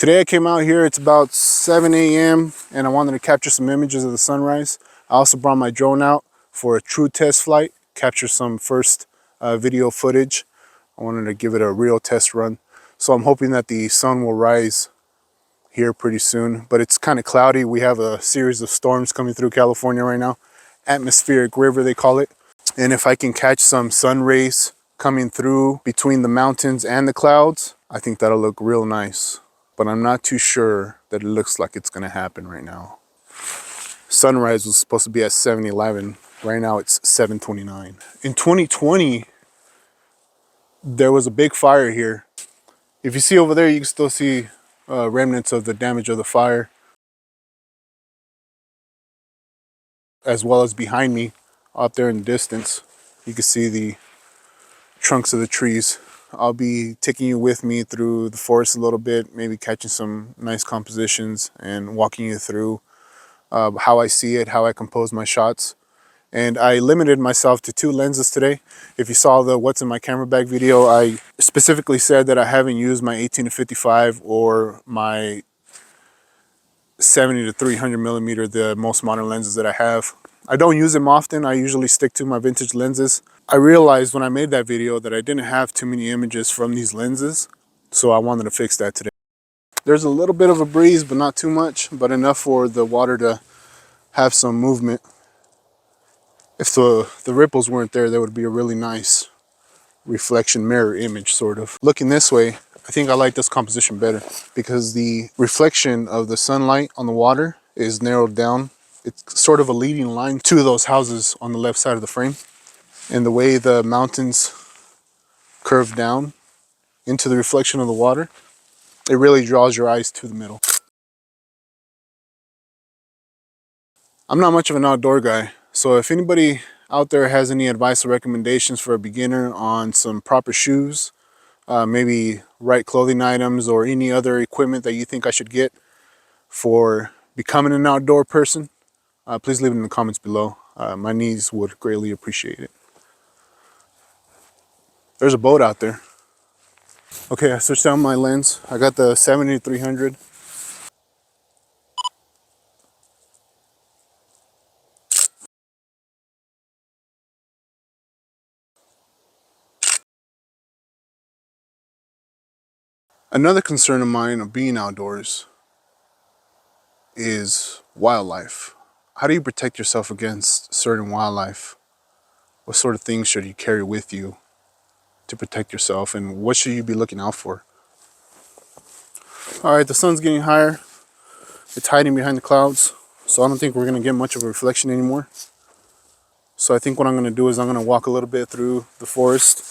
Today I came out here, it's about 7 a.m. and I wanted to capture some images of the sunrise. I also brought my drone out for a true test flight, capture some first video footage. I wanted to give it a real test run. So I'm hoping that the sun will rise here pretty soon, but it's kind of cloudy. We have a series of storms coming through California right now. Atmospheric river, they call it. And if I can catch some sun rays coming through between the mountains and the clouds, I think that'll look real nice. But I'm not too sure that it looks like it's gonna happen right now. Sunrise was supposed to be at 7:11. Right now it's 7:29. In 2020, there was a big fire here. If you see over there, you can still see remnants of the damage of the fire, as well as behind me, out there in the distance. You can see the trunks of the trees. I'll be taking you with me through the forest a little bit, maybe catching some nice compositions and walking you through how I see it, how I compose my shots. And I limited myself to 2 lenses today. If you saw the what's in my camera bag video, I specifically said that I haven't used my 18-55 or my 70-300 millimeter, the most modern lenses that I have. I don't use them often. I usually stick to my vintage lenses. I realized when I made that video that I didn't have too many images from these lenses, so I wanted to fix that today. There's a little bit of a breeze, but not too much, but enough for the water to have some movement. If the ripples weren't there, that would be a really nice reflection mirror image, sort of. Looking this way, I think I like this composition better because the reflection of the sunlight on the water is narrowed down. It's sort of a leading line to those houses on the left side of the frame. And the way the mountains curve down into the reflection of the water, it really draws your eyes to the middle. I'm not much of an outdoor guy, so if anybody out there has any advice or recommendations for a beginner on some proper shoes, maybe right clothing items or any other equipment that you think I should get for becoming an outdoor person, please leave it in the comments below. My knees would greatly appreciate it. There's a boat out there. Okay, I switched out my lens. I got the 70-300. Another concern of mine of being outdoors is wildlife. How do you protect yourself against certain wildlife? What sort of things should you carry with you to protect yourself, and what should you be looking out for? All right, the sun's getting higher. It's hiding behind the clouds, so I don't think we're gonna get much of a reflection anymore. So I think what I'm gonna do is I'm gonna walk a little bit through the forest.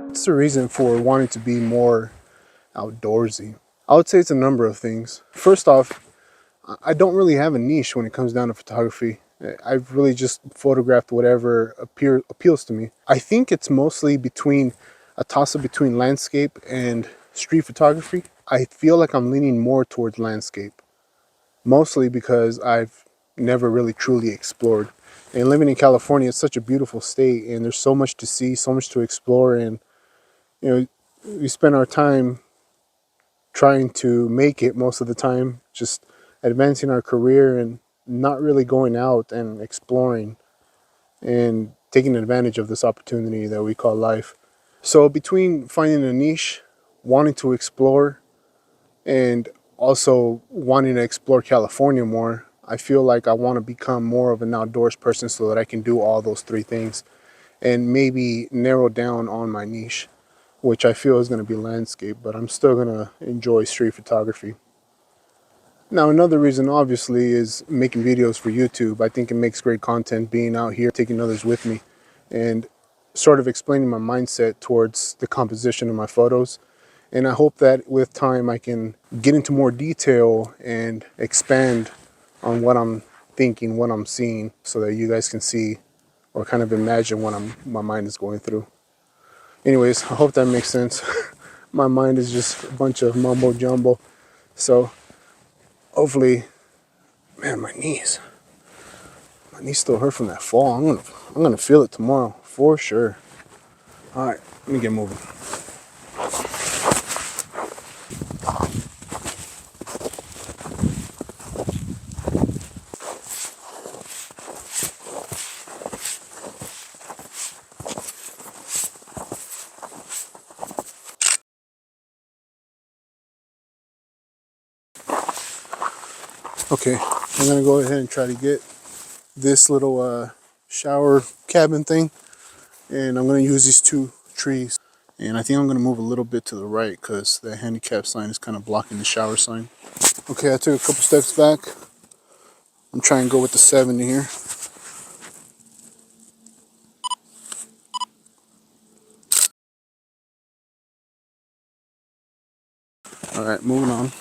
What's the reason for wanting to be more outdoorsy? I would say it's a number of things. First off, I don't really have a niche when it comes down to photography. I've really just photographed whatever appeals to me. I think it's mostly between a toss-up between landscape and street photography. I feel like I'm leaning more towards landscape, mostly because I've never really truly explored. And living in California, it's such a beautiful state, and there's so much to see, so much to explore, and you know, we spend our time trying to make it most of the time, just advancing our career and not really going out and exploring and taking advantage of this opportunity that we call life. So between finding a niche, wanting to explore, and also wanting to explore California more, I feel like I want to become more of an outdoors person so that I can do all those 3 things and maybe narrow down on my niche, which I feel is going to be landscape, but I'm still going to enjoy street photography. Now, another reason obviously is making videos for YouTube. I think it makes great content being out here, taking others with me, and sort of explaining my mindset towards the composition of my photos. And I hope that with time I can get into more detail and expand on what I'm thinking, what I'm seeing, so that you guys can see or kind of imagine what my mind is going through. Anyways, I hope that makes sense. My mind is just a bunch of mumbo jumbo. So hopefully, man, my knees still hurt from that fall. I'm gonna feel it tomorrow for sure. All right, let me get moving. Okay, I'm gonna go ahead and try to get this little shower cabin thing, and I'm gonna use these two trees. And I think I'm gonna move a little bit to the right because the handicap sign is kind of blocking the shower sign. Okay, I took a couple steps back. I'm trying to go with the 70 here. All right, moving on.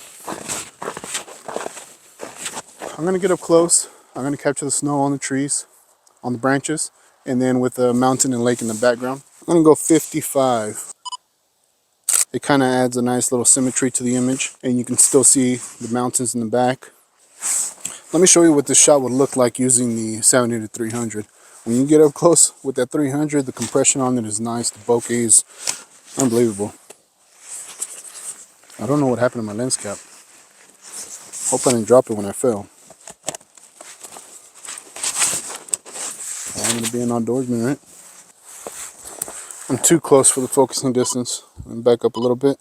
I'm gonna get up close. I'm gonna capture the snow on the trees, on the branches, and then with the mountain and lake in the background. I'm gonna go 55. It kind of adds a nice little symmetry to the image, and you can still see the mountains in the back. Let me show you what this shot would look like using the 70 to 300. When you get up close with that 300, the compression on it is nice. The bokeh is unbelievable. I don't know what happened to my lens cap. Hope I didn't drop it when I fell. I'm gonna be an outdoorsman, right? I'm too close for the focusing distance. I'm back up a little bit.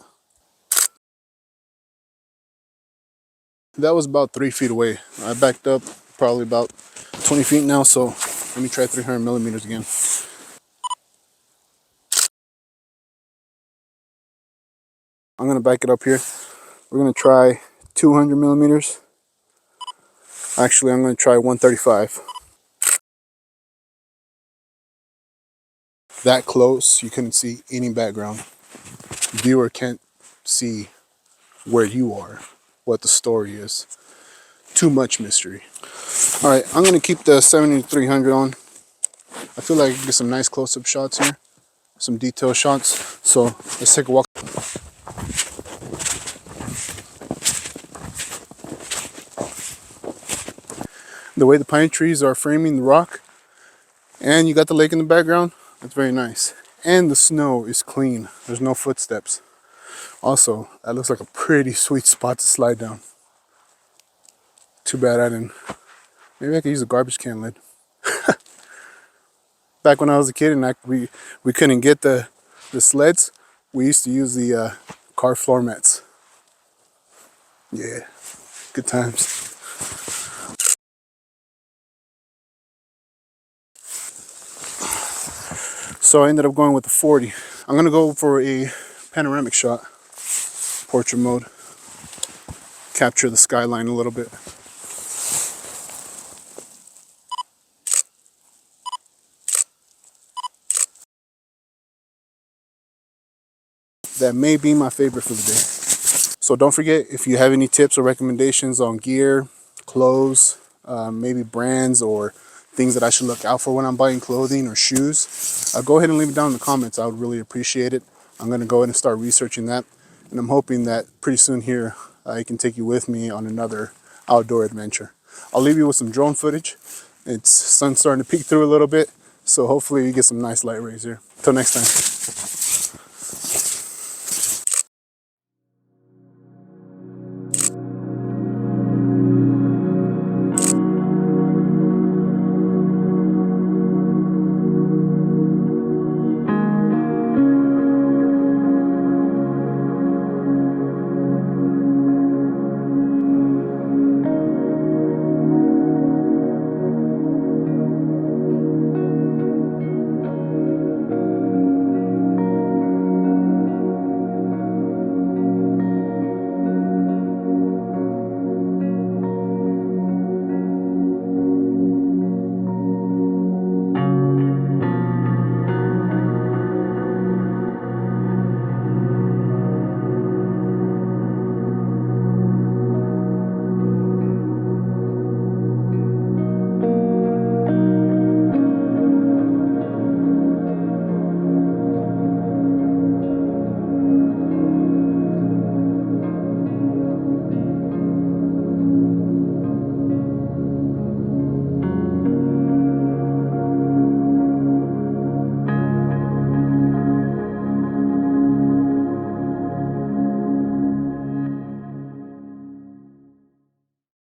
That was about 3 feet away. I backed up probably about 20 feet now, so let me try 300 millimeters again. I'm gonna back it up here. We're gonna try 200 millimeters. Actually, I'm gonna try 135. That close, you couldn't see any background. Viewer can't see where you are, what the story is. Too much mystery. All right, I'm gonna keep the 70 to 300 on. I feel like I can get some nice close-up shots here, some detail shots. So let's take a walk. The way the pine trees are framing the rock, and you got the lake in the background, that's very nice. And the snow is clean. There's no footsteps. Also, that looks like a pretty sweet spot to slide down. Too bad I didn't. Maybe I could use a garbage can lid. Back when I was a kid and we couldn't get the sleds, we used to use the car floor mats. Yeah, good times. So I ended up going with the 40. I'm gonna go for a panoramic shot, portrait mode, capture the skyline a little bit. That may be my favorite for the day. So don't forget, if you have any tips or recommendations on gear, clothes, maybe brands or things that I should look out for when I'm buying clothing or shoes, go ahead and leave it down in the comments. I would really appreciate it. I'm going to go ahead and start researching that. And I'm hoping that pretty soon here, I can take you with me on another outdoor adventure. I'll leave you with some drone footage. It's sun's starting to peek through a little bit, so hopefully you get some nice light rays here. Until next time.